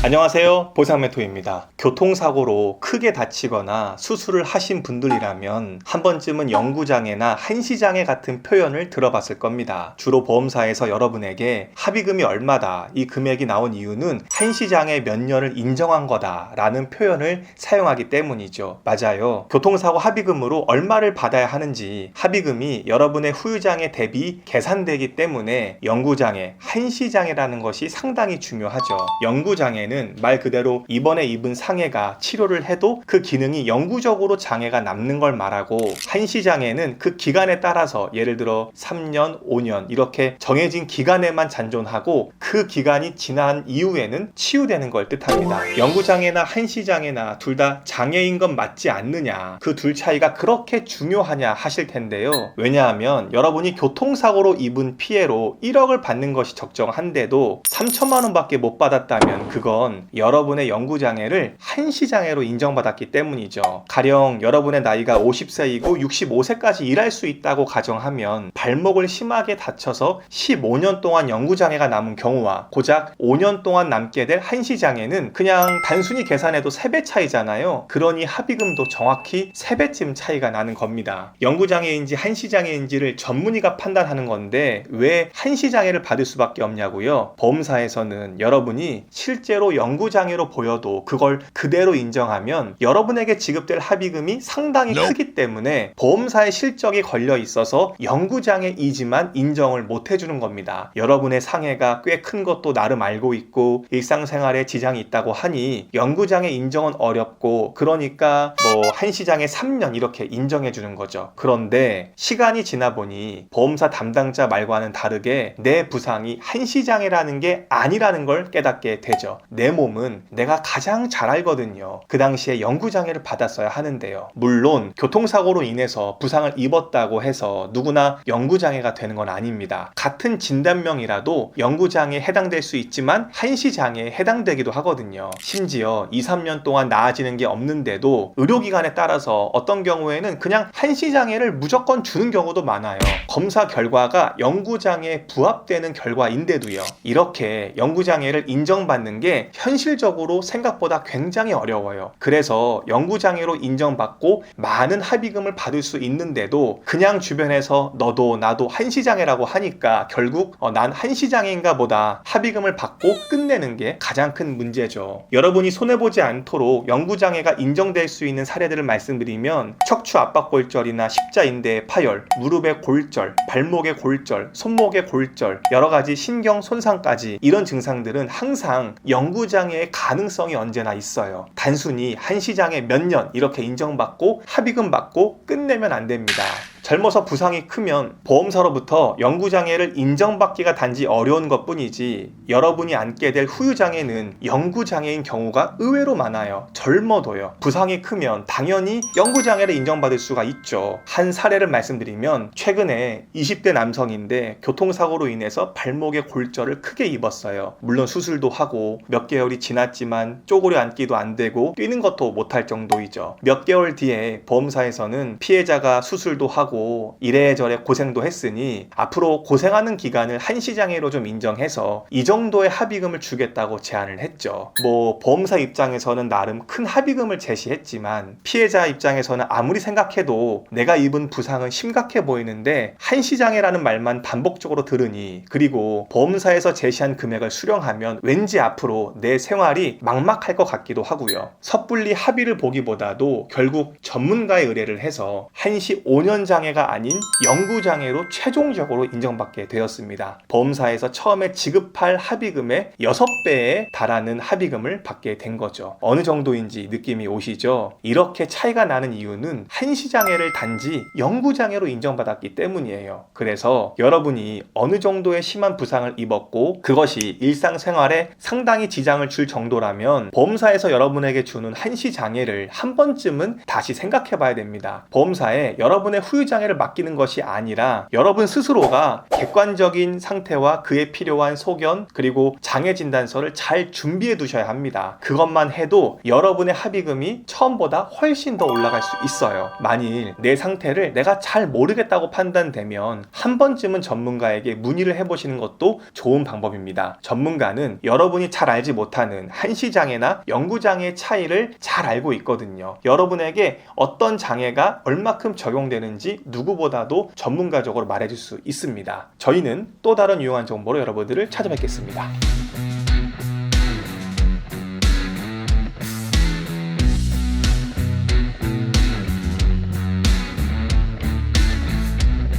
안녕하세요, 보상메토입니다. 교통사고로 크게 다치거나 수술을 하신 분들이라면 한 번쯤은 영구장애나 한시장애 같은 표현을 들어봤을 겁니다. 주로 보험사에서 여러분에게 합의금이 얼마다, 이 금액이 나온 이유는 한시장애 몇 년을 인정한 거다 라는 표현을 사용하기 때문이죠. 맞아요. 교통사고 합의금으로 얼마를 받아야 하는지 합의금이 여러분의 후유장애 대비 계산되기 때문에 영구장애, 한시장애라는 것이 상당히 중요하죠. 영구장애는 말 그대로 이번에 입은 상해가 치료를 해도 그 기능이 영구적으로 장애가 남는 걸 말하고, 한시장애는 그 기간에 따라서 예를 들어 3년, 5년 이렇게 정해진 기간에만 잔존하고 그 기간이 지난 이후에는 치유되는 걸 뜻합니다. 영구장애나 한시장애나 둘 다 장애인 건 맞지 않느냐, 그 둘 차이가 그렇게 중요하냐 하실 텐데요. 왜냐하면 여러분이 교통사고로 입은 피해로 1억을 받는 것이 적정한데도 3천만 원밖에 못 받았다면 그건 여러분의 영구장애를 한시장애로 인정받았기 때문이죠. 가령 여러분의 나이가 50세이고 65세까지 일할 수 있다고 가정하면 발목을 심하게 다쳐서 15년 동안 영구장애가 남은 경우와 고작 5년 동안 남게 될 한시장애는 그냥 단순히 계산해도 3배 차이잖아요. 그러니 합의금도 정확히 3배쯤 차이가 나는 겁니다. 영구장애인지 한시장애인지를 전문의가 판단하는 건데 왜 한시장애를 받을 수밖에 없냐고요? 보험사에서는 여러분이 실제로 영구장애로 보여도 그걸 그대로 인정하면 여러분에게 지급될 합의금이 상당히 크기 때문에 보험사의 실적이 걸려 있어서 영구장애이지만 인정을 못 해주는 겁니다. 여러분의 상해가 꽤 큰 것도 나름 알고 있고 일상생활에 지장이 있다고 하니 영구장애 인정은 어렵고, 그러니까 한시장애 3년 이렇게 인정해 주는 거죠. 그런데 시간이 지나 보니 보험사 담당자 말과는 다르게 내 부상이 한시장애라는 게 아니라는 걸 깨닫게 되죠. 내 몸은 내가 가장 잘 알거든요. 그 당시에 영구장애를 받았어야 하는데요. 물론 교통사고로 인해서 부상을 입었다고 해서 누구나 영구장애가 되는 건 아닙니다. 같은 진단명이라도 영구장애에 해당될 수 있지만 한시장애에 해당되기도 하거든요. 심지어 2, 3년 동안 나아지는 게 없는데도 의료기관에 따라서 어떤 경우에는 그냥 한시장애를 무조건 주는 경우도 많아요. 검사 결과가 영구장애에 부합되는 결과인데도요. 이렇게 영구장애를 인정받는 게 현실적으로 생각보다 굉장히 어려워요. 그래서 영구장애로 인정받고 많은 합의금을 받을 수 있는데도 그냥 주변에서 너도 나도 한시장애라고 하니까 결국 난 한시장애인가 보다 합의금을 받고 끝내는 게 가장 큰 문제죠. 여러분이 손해보지 않도록 영구장애가 인정될 수 있는 사례들을 말씀드리면 척추 압박골절이나 십자인대의 파열, 무릎의 골절, 발목의 골절, 손목의 골절, 여러가지 신경 손상까지, 이런 증상들은 항상 영구장애의 가능성이 언제나 있어요. 단순히 한시장애 몇 년 이렇게 인정받고 합의금 받고 끝내면 안 됩니다. 젊어서 부상이 크면 보험사로부터 영구장애를 인정받기가 단지 어려운 것 뿐이지 여러분이 안게 될 후유장애는 영구장애인 경우가 의외로 많아요. 젊어도요. 부상이 크면 당연히 영구장애를 인정받을 수가 있죠. 한 사례를 말씀드리면 최근에 20대 남성인데 교통사고로 인해서 발목에 골절을 크게 입었어요. 물론 수술도 하고 몇 개월이 지났지만 쪼그려 앉기도 안 되고 뛰는 것도 못할 정도이죠. 몇 개월 뒤에 보험사에서는 피해자가 수술도 하고 이래저래 고생도 했으니 앞으로 고생하는 기간을 한시장애로 좀 인정해서 이 정도의 합의금을 주겠다고 제안을 했죠. 보험사 입장에서는 나름 큰 합의금을 제시했지만 피해자 입장에서는 아무리 생각해도 내가 입은 부상은 심각해 보이는데 한시장애라는 말만 반복적으로 들으니, 그리고 보험사에서 제시한 금액을 수령하면 왠지 앞으로 내 생활이 막막할 것 같기도 하고요. 섣불리 합의를 보기보다도 결국 전문가의 의뢰를 해서 한시 5년 장애가 아닌 영구장애로 최종적으로 인정받게 되었습니다. 보험사에서 처음에 지급할 합의금의 6배에 달하는 합의금을 받게 된 거죠. 어느 정도인지 느낌이 오시죠? 이렇게 차이가 나는 이유는 한시장애를 단지 영구장애로 인정받았기 때문이에요. 그래서 여러분이 어느 정도의 심한 부상을 입었고 그것이 일상생활에 상당히 지장을 줄 정도라면 보험사에서 여러분에게 주는 한시장애를 한 번쯤은 다시 생각해 봐야 됩니다. 보험사에 여러분의 후유장애 치유장애를 맡기는 것이 아니라 여러분 스스로가 객관적인 상태와 그에 필요한 소견 그리고 장애 진단서를 잘 준비해 두셔야 합니다. 그것만 해도 여러분의 합의금이 처음보다 훨씬 더 올라갈 수 있어요. 만일 내 상태를 내가 잘 모르겠다고 판단되면 한 번쯤은 전문가에게 문의를 해보시는 것도 좋은 방법입니다. 전문가는 여러분이 잘 알지 못하는 한시장애나 영구장애의 차이를 잘 알고 있거든요. 여러분에게 어떤 장애가 얼마큼 적용되는지 누구보다도 전문가적으로 말해줄 수 있습니다. 저희는 또 다른 유용한 정보로 여러분들을 찾아뵙겠습니다.